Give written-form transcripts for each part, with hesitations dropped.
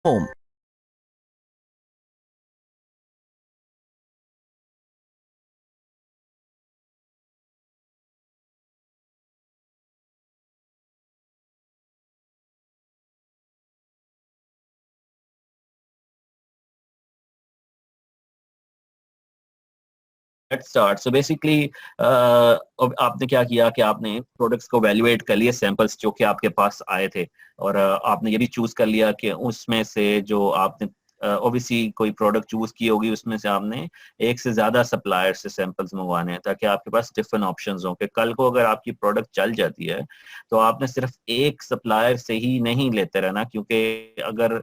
home. Let's start. So basically अब आपने क्या किया कि आपने प्रोडक्ट्स को वैल्यूएट कर लिए, सैंपल्स जो कि आपके पास आए थे, और आपने ये भी चूज कर लिया कि उसमें से जो आपने ऑब्वियसली कोई प्रोडक्ट चूज की होगी उसमें से आपने एक से ज्यादा सप्लायर से सैंपल्स मंगवाने हैं, ताकि आपके पास डिफरेंट ऑप्शंस हों कि कल को अगर आपकी प्रोडक्ट चल जाती है तो आपने सिर्फ एक सप्लायर से ही नहीं लेते रहना, क्योंकि अगर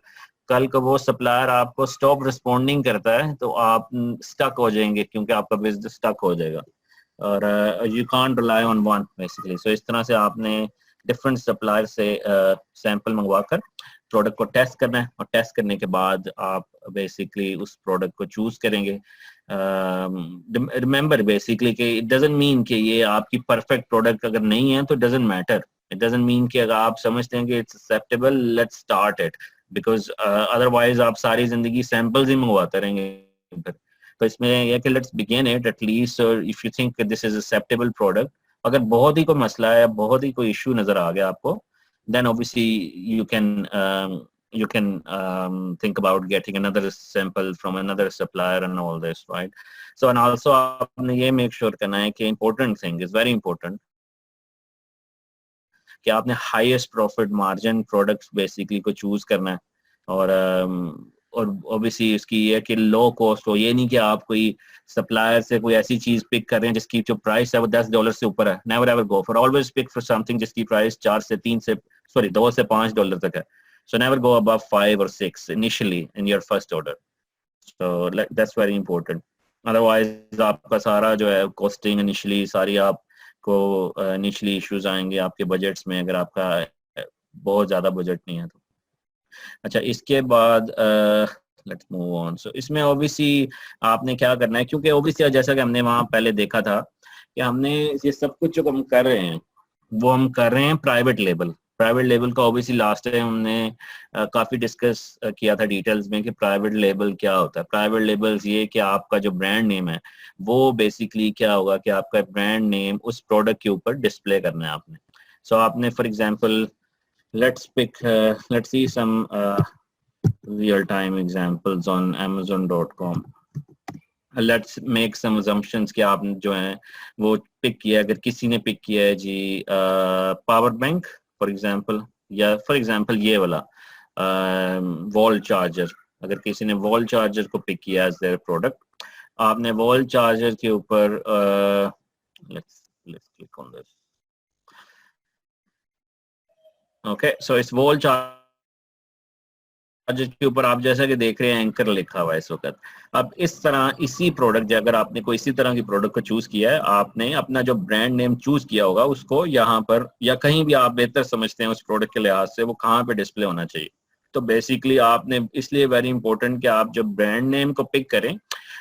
कल को वो सप्लायर आपको स्टॉप रिस्पॉन्डिंग करता है तो आप स्टक हो जाएंगे, क्योंकि आपका बिजनेस स्टक हो जाएगा, और you can't rely on one basically. So इस तरह से आपने डिफरेंट सप्लायर से सैंपल मंगवाकर प्रोडक्ट को टेस्ट करना है, और टेस्ट करने के बाद आप बेसिकली उस प्रोडक्ट को चूज करेंगे। रिमेंबर बेसिकली कि इट डजंट मीन कि ये आपकी परफेक्ट प्रोडक्ट अगर नहीं है तो doesn't matter. It doesn't mean कि अगर आप समझते हैं कि it's acceptable, let's start it, because otherwise आप सारी जिंदगी सैंपल्स ही मंगवाते रहेंगे फिर। तो इसमें यह कि let's begin it at least, if you think this is acceptable product. अगर बहुत ही कोई मसला है, बहुत ही कोई इशू नजर आ गया आपको, then obviously you can think about getting another sample from another supplier and all this, right? So and also आपने ये make sure करना है कि important thing is very important कि आपने highest profit margin products basically को choose करना है, और ऑब्वियसली इसकी ये है कि लो कॉस्ट हो। ये नहीं कि आप कोई सप्लायर से कोई ऐसी चीज पिक कर रहे हैं जिसकी जो प्राइस है वो $10 से ऊपर है। Never ever go for, always pick for something जिसकी प्राइस 2 से $5 तक है। So never go above 5 or 6 initially in your first order. So that's very important. Otherwise आपका सारा जो है कॉस्टिंग इनिशियली सारी आपको इनिशियली इश्यूज आएंगे आपके बजट्स में, अगर आपका बहुत ज्यादा बजट नहीं है तो। अच्छा, इसके बाद लेट्स मूव ऑन। सो इसमें ऑब्वियसली आपने क्या करना है, क्योंकि ऑब्वियसली जैसा कि हमने वहां पहले देखा था कि हमने ये सब कुछ जो हम कर रहे हैं वो हम कर रहे हैं प्राइवेट लेबल। प्राइवेट लेबल का ऑब्वियसली लास्ट टाइम हमने काफी डिस्कस किया था डिटेल्स में कि प्राइवेट लेबल क्या होता है। प्राइवेट लेबल्स ये कि आपका जो ब्रांड नेम है वो बेसिकली क्या होगा कि आपका ब्रांड नेम उस प्रोडक्ट के ऊपर डिस्प्ले करना है आपने। सो आपने for example let's see some real-time examples on Amazon.com. Let's make some assumptions कि आप जो हैं वो पिक किया, अगर किसी ने पिक किया है जी पावर बैंक फॉर एग्जांपल, या फॉर एग्जांपल ये वाला वॉल चार्जर। अगर किसी ने वॉल चार्जर को पिक किया एज देयर प्रोडक्ट, आपने वॉल चार्जर के ऊपर let's click on this. Okay, so इस वॉल चार्जर के ऊपर आप जैसा कि देख रहे हैं एंकर लिखा हुआ है इस वक्त। अब इस तरह इसी प्रोडक्ट, अगर आपने कोई इसी तरह की प्रोडक्ट को चूज किया है, आपने अपना जो ब्रांड नेम चूज किया होगा उसको यहाँ पर या कहीं भी आप बेहतर समझते हैं उस प्रोडक्ट के लिहाज से वो कहाँ पे डिस्प्ले होना चाहिए। तो बेसिकली आपने इसलिए वेरी इंपॉर्टेंट कि आप जब ब्रांड नेम को पिक करें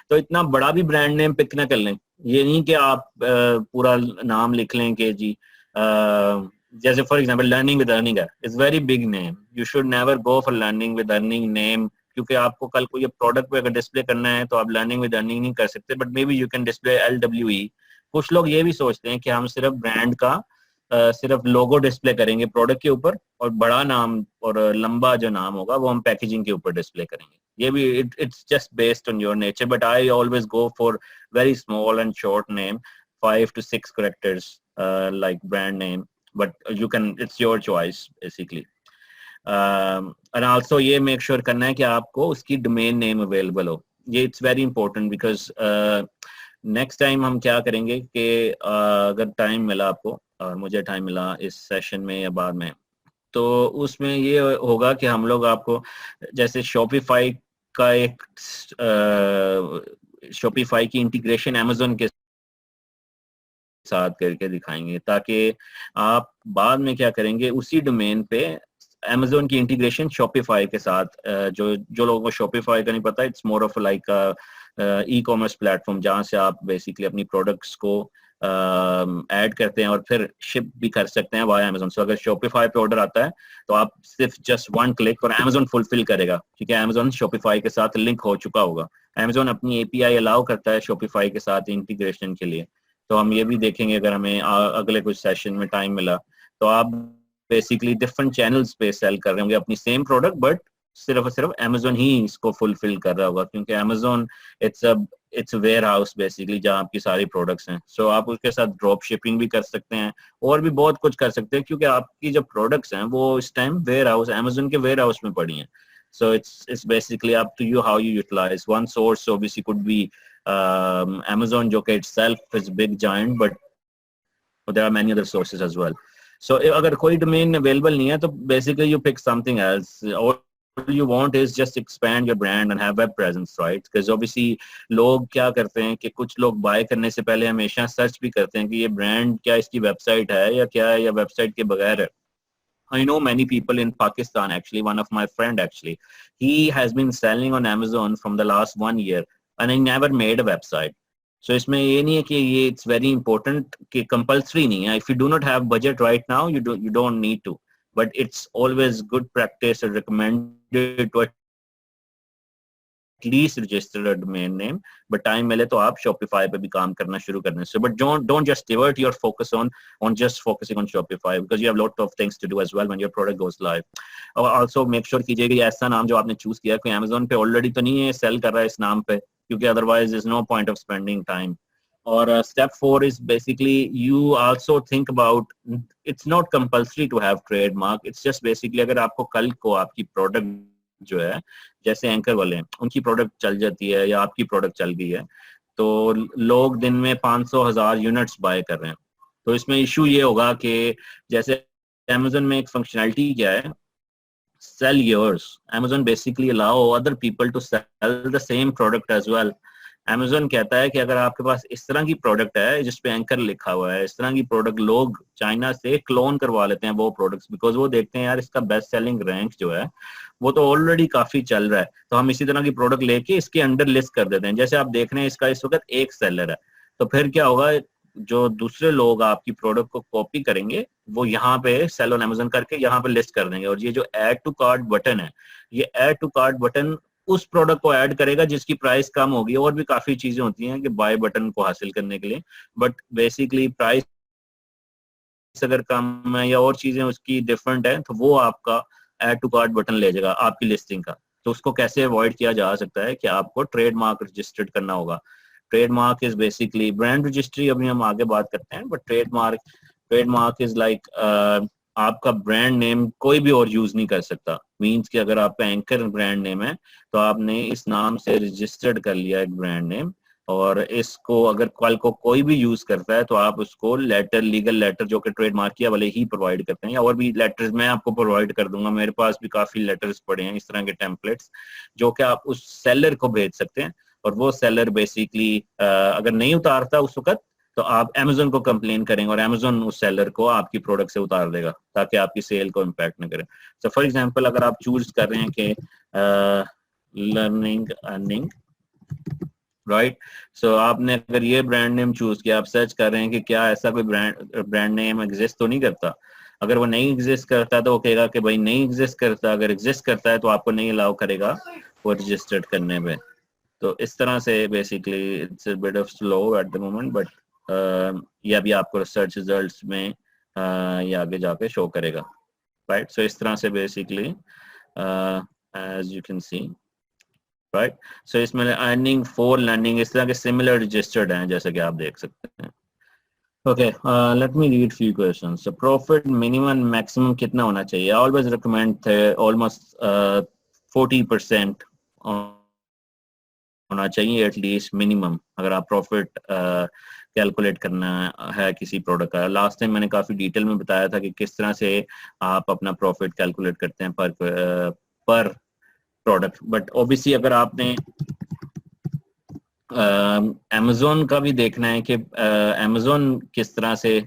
तो इतना बड़ा भी ब्रांड नेम पिक ना कर लें। ये नहीं कि आप पूरा नाम लिख लें कि जी जैसे for example learning with earning है, it's very big name. You should never go for learning with earning name, क्योंकि आपको कल को ये प्रोडक्ट पे अगर डिस्प्ले करना है तो आप लर्निंग विद अर्निंग नहीं कर सकते, but may be you can display LWE। कुछ लोग ये भी सोचते हैं कि हम सिर्फ ब्रांड का सिर्फ लोगो डिस्प्ले करेंगे प्रोडक्ट के ऊपर, और बड़ा नाम और लंबा जो नाम होगा वो हम पैकेजिंग के ऊपर डिस्प्ले करेंगे। ये भी it's just based on your nature, but I always go for very small and short name, 5 to 6 characters like brand name, but you can, it's your choice basically. And also ये make sure करना है कि आपको उसकी domain name available हो। ये it's very important because next time हम क्या करेंगे कि अगर टाइम मिला आपको और मुझे टाइम मिला इस सेशन में या बाद में, तो उसमें ये होगा कि हम लोग आपको जैसे शॉपिफाई का एक शॉपिफाई की इंटीग्रेशन अमेजोन के साथ करके दिखाएंगे, ताकि आप बाद में क्या करेंगे उसी डोमेन पे Amazon की इंटीग्रेशन शॉपिफाई के साथ, जो लोगों को शॉपिफाई का नहीं पता, it's more of like e commerce platform जहाँ से आप बेसिकली अपनी प्रोडक्ट्स को ऐड करते हैं और फिर शिप भी कर सकते हैं वाया अमेजोन। सो अगर शॉपिफाई पे ऑर्डर आता है तो आप सिर्फ जस्ट 1 क्लिक और अमेजोन फुलफिल करेगा, क्योंकि अमेजोन शॉपिफाई के साथ लिंक हो चुका होगा। अमेजोन अपनी एपीआई अलाउ करता है शॉपिफाई के साथ इंटीग्रेशन के लिए। तो हम ये भी देखेंगे अगर हमें अगले कुछ सेशन में टाइम मिला। तो आप बेसिकली डिफरेंट चैनल्स पे सेल कर रहे होंगे अपनी सेम प्रोडक्ट, बट सिर्फ और सिर्फ अमेजोन ही इसको फुलफिल कर रहा होगा, क्योंकि Amazon it's warehouse basically जहाँ आपकी सारी प्रोडक्ट्स हैं। सो आप उसके साथ ड्रॉप शिपिंग भी कर सकते हैं और भी बहुत कुछ कर सकते हैं, क्योंकि आपकी जो प्रोडक्ट्स हैं वो इस टाइम वेयर हाउस अमेजोन के वेयर हाउस में पड़ी हैं। So it's basically up to you how you utilize. One source obviously could be Amazon, जो कि itself is big giant, but there are many other sources as well. So अगर कोई domain available नहीं है तो basically you pick something else. All you want is just expand your brand and have web presence, right? Because obviously लोग क्या करते हैं कि कुछ लोग buy करने से पहले हमेशा सर्च भी करते हैं कि ये brand क्या इसकी वेबसाइट है या क्या है, या वेबसाइट के बगैर है। I know many people in Pakistan, actually, one of my friend, actually, he has been selling on Amazon from the last 1 year and he never made a website. So इसमें ये नहीं है कि ये it's very important कि compulsory नहीं है. If you do not have budget right now, you don't need to. But it's always good practice or recommended to least register a domain name, but time मिले तो आप Shopify पे भी काम करना शुरू करने से। But don't just divert your focus on just focusing on Shopify, because you have lot of things to do as well when your product goes live. और also make sure कीजिए कि ऐसा नाम जो आपने चूज किया कोई Amazon पे ऑलरेडी तो नहीं है सेल कर रहा है इस नाम पे, क्योंकि otherwise there's no point of spending time. Or step 4 is basically you also think about, it's not compulsory to have trademark, it's just basically अगर आपको कल को आपकी प्रोडक्ट जो है, जैसे एंकर वाले हैं उनकी प्रोडक्ट चल जाती है या आपकी प्रोडक्ट चल गई है, तो लोग दिन में 500,000 यूनिट्स बाय कर रहे हैं। तो इसमें इशू ये होगा कि जैसे अमेजोन में एक फंक्शनैलिटी क्या है, sell yours. Amazon basically allow other people to sell the same product as well. Amazon कहता है कि अगर आपके पास इस तरह की प्रोडक्ट है जिस पे एंकर लिखा हुआ है, इस तरह की प्रोडक्ट लोग चाइना से क्लोन करवा लेते हैं वो प्रोडक्ट्स, बिकॉज वो देखते हैं यार इसका बेस्ट सेलिंग रैंक जो है वो तो ऑलरेडी काफी चल रहा है, तो हम इसी तरह की प्रोडक्ट लेके इसके अंडर लिस्ट कर देते हैं। जैसे आप देख रहे हैं इसका इस वक्त एक सेलर है, तो फिर क्या होगा, जो दूसरे लोग आपकी प्रोडक्ट को कॉपी करेंगे वो यहाँ पे सेल ऑन अमेजन करके यहाँ पे लिस्ट कर देंगे। और ये जो ऐड टू कार्ट बटन है, ये ऐड टू कार्ट बटन उस प्रोडक्ट को ऐड करेगा जिसकी प्राइस कम होगी। और भी काफी चीजें होती हैं कि बाय बटन को हासिल करने के लिए, बट बेसिकली प्राइस अगर कम है या और चीजें उसकी डिफरेंट है तो वो आपका ऐड टू कार्ट बटन ले जाएगा आपकी लिस्टिंग का। तो उसको कैसे अवॉइड किया जा सकता है कि आपको ट्रेडमार्क रजिस्टर्ड करना होगा। Trademark is basically brand registry, अभी हम आगे बात करते हैं, बट ट्रेडमार्क इज लाइक आपका ब्रांड नेम कोई भी और यूज नहीं कर सकता। मींस कि अगर आपका एंकर ब्रांड नेम है तो आपने इस नाम से रजिस्टर्ड कर लिया एक ब्रांड नेम, और इसको अगर कल को कोई भी यूज करता है तो आप उसको लेटर, लीगल लेटर जो कि ट्रेडमार्किया वाले ही प्रोवाइड करते हैं, या और भी लेटर्स मैं आपको प्रोवाइड कर दूंगा, मेरे पास भी काफी लेटर्स पड़े हैं इस तरह के टेम्पलेट्स जो कि आप उस सेलर को भेज सकते हैं। और वो सेलर बेसिकली अगर नहीं उतारता उस वक्त तो आप अमेजोन को कंप्लेन करेंगे और अमेजोन उस सेलर को आपकी प्रोडक्ट से उतार देगा ताकि आपकी सेल को इम्पैक्ट न करे। सो फॉर एग्जांपल अगर आप चूज कर रहे हैं कि लर्निंग अर्निंग, राइट, सो आपने अगर ये ब्रांड नेम चूज किया, आप सर्च कर रहे हैं कि क्या ऐसा कोई ब्रांड नेम एग्जिस्ट तो नहीं करता। अगर वो नहीं एग्जिस्ट करता तो वो कहेगा कि भाई नहीं एग्जिस्ट करता, अगर एग्जिस्ट करता है तो आपको नहीं अलाउ करेगा वो रजिस्टर्ड करने में। तो इस तरह से basically it's a bit of slow at the moment, but ये भी आपको सर्च रिजल्ट्स में ये आगे जाके शो करेगा, राइट। सो इस तरह से basically as you can see, right. So इसमें अर्निंग, फॉर लर्निंग, इस तरह के सिमिलर रजिस्टर्ड हैं जैसे कि आप देख सकते हैं। Okay, let me read few questions. So profit minimum maximum कितना होना चाहिए? I always recommend that almost 40% होना चाहिए एटलीस्ट मिनिमम, अगर आप प्रॉफिट कैलकुलेट करना है किसी प्रोडक्ट का। लास्ट टाइम मैंने काफी डिटेल में बताया था कि किस तरह से आप अपना प्रॉफिट कैलकुलेट करते हैं पर प्रोडक्ट। बट ओबियसली अगर आपने अमेजोन का भी देखना है कि अमेजोन किस तरह से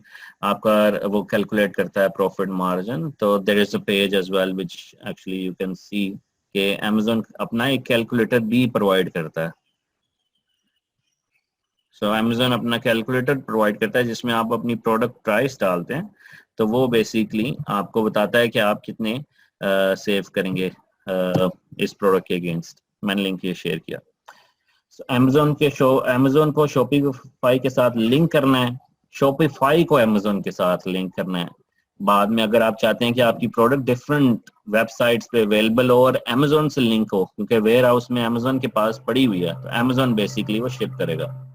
आपका वो कैलकुलेट करता है प्रॉफिट मार्जिन, तो there is a page as well which actually you can see कि अमेजोन अपना एक कैलकुलेटर भी प्रोवाइड करता है। सो अमेजोन अपना कैलकुलेटर प्रोवाइड करता है जिसमें आप अपनी प्रोडक्ट प्राइस डालते हैं, तो वो बेसिकली आपको बताता है कि आप कितने सेव करेंगे इस प्रोडक्ट के अगेंस्ट। मैंने लिंक ये शेयर किया। अमेजोन को शॉपिफाई के साथ लिंक करना है, शॉपिफाई को अमेजोन के साथ लिंक करना है। बाद में अगर आप चाहते हैं कि आपकी प्रोडक्ट डिफरेंट वेबसाइट्स पे अवेलेबल हो और अमेजोन से लिंक हो, क्योंकि वेयर हाउस में अमेजोन के पास पड़ी हुई है, तो अमेजोन बेसिकली वो शिप करेगा।